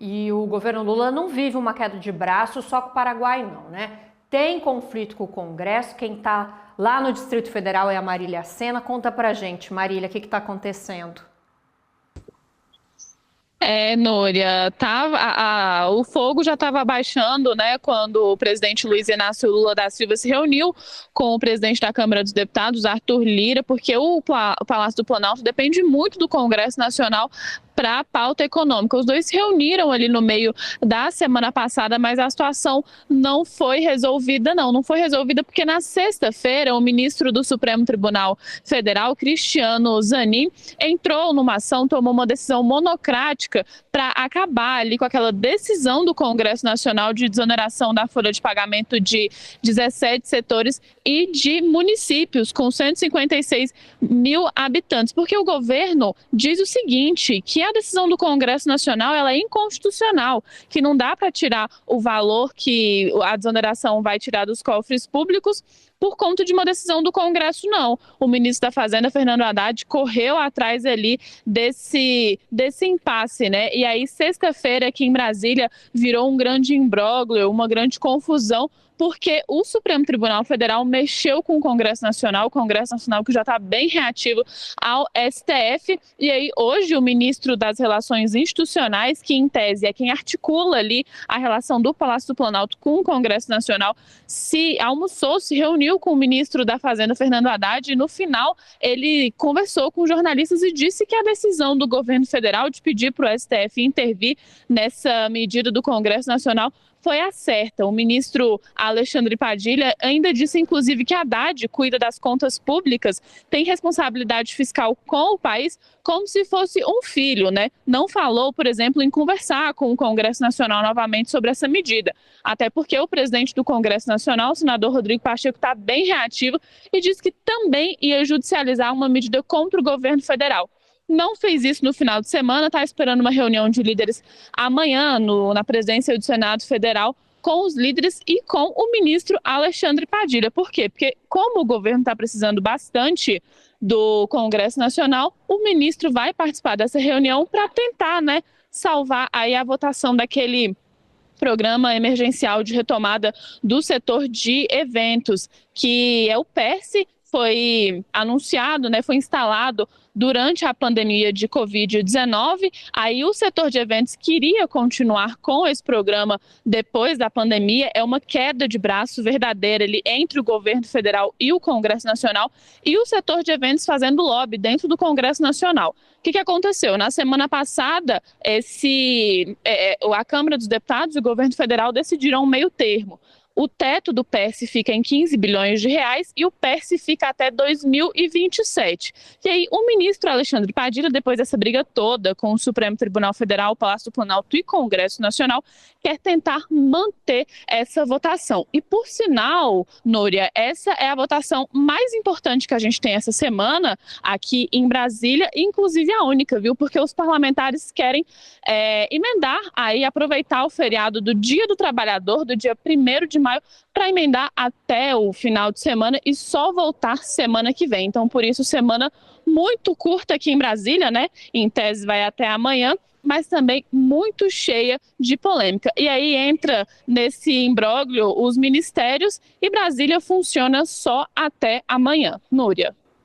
E o governo Lula não vive uma queda de braço só com o Paraguai, não, né? Tem conflito com o Congresso. Quem está lá no Distrito Federal é a Marília Sena. Conta pra gente, Marília, o que está acontecendo? Núria, o fogo já estava abaixando, né, quando o presidente Luiz Inácio Lula da Silva se reuniu com o presidente da Câmara dos Deputados, Arthur Lira, porque o Palácio do Planalto depende muito do Congresso Nacional para a pauta econômica. Os dois se reuniram ali no meio da semana passada, mas a situação não foi resolvida, não foi resolvida porque na sexta-feira o ministro do Supremo Tribunal Federal, Cristiano Zanin, entrou numa ação, tomou uma decisão monocrática para acabar ali com aquela decisão do Congresso Nacional de desoneração da folha de pagamento de 17 setores e de municípios com 156 mil habitantes, porque o governo diz o seguinte, que a decisão do Congresso Nacional ela é inconstitucional, que não dá para tirar o valor que a desoneração vai tirar dos cofres públicos por conta de uma decisão do Congresso, não. O ministro da Fazenda, Fernando Haddad, correu atrás ali desse impasse, né? E aí, sexta-feira, aqui em Brasília, virou um grande imbróglio, uma grande confusão, porque o Supremo Tribunal Federal mexeu com o Congresso Nacional que já está bem reativo ao STF, e aí hoje o ministro das Relações Institucionais, que em tese é quem articula ali a relação do Palácio do Planalto com o Congresso Nacional, se reuniu com o ministro da Fazenda, Fernando Haddad, e no final ele conversou com jornalistas e disse que a decisão do governo federal de pedir para o STF intervir nessa medida do Congresso Nacional foi a certa. O ministro Alexandre Padilha ainda disse, inclusive, que Haddad cuida das contas públicas, tem responsabilidade fiscal com o país como se fosse um filho, né? Não falou, por exemplo, em conversar com o Congresso Nacional novamente sobre essa medida. Até porque o presidente do Congresso Nacional, o senador Rodrigo Pacheco, está bem reativo e disse que também ia judicializar uma medida contra o governo federal. Não fez isso no final de semana, está esperando uma reunião de líderes amanhã na presidência do Senado Federal com os líderes e com o ministro Alexandre Padilha. Por quê? Porque como o governo está precisando bastante do Congresso Nacional, o ministro vai participar dessa reunião para tentar, né, salvar aí a votação daquele programa emergencial de retomada do setor de eventos, que é o PERSE, foi anunciado, né, foi instalado durante a pandemia de Covid-19. Aí o setor de eventos queria continuar com esse programa depois da pandemia. É uma queda de braço verdadeira ali entre o governo federal e o Congresso Nacional, e o setor de eventos fazendo lobby dentro do Congresso Nacional. O que aconteceu? Na semana passada, a Câmara dos Deputados e o governo federal decidiram um meio termo. O teto do PERSE fica em 15 bilhões de reais e o PERSE fica até 2027. E aí o ministro Alexandre Padilha, depois dessa briga toda com o Supremo Tribunal Federal, o Palácio do Planalto e Congresso Nacional, quer tentar manter essa votação. E por sinal, Núria, essa é a votação mais importante que a gente tem essa semana aqui em Brasília, inclusive a única, viu? Porque os parlamentares querem emendar, aí aproveitar o feriado do Dia do Trabalhador, do dia 1º de maio, para emendar até o final de semana e só voltar semana que vem. Então, por isso, semana muito curta aqui em Brasília, né? Em tese vai até amanhã, mas também muito cheia de polêmica. E aí entra nesse imbróglio os ministérios e Brasília funciona só até amanhã. Núria.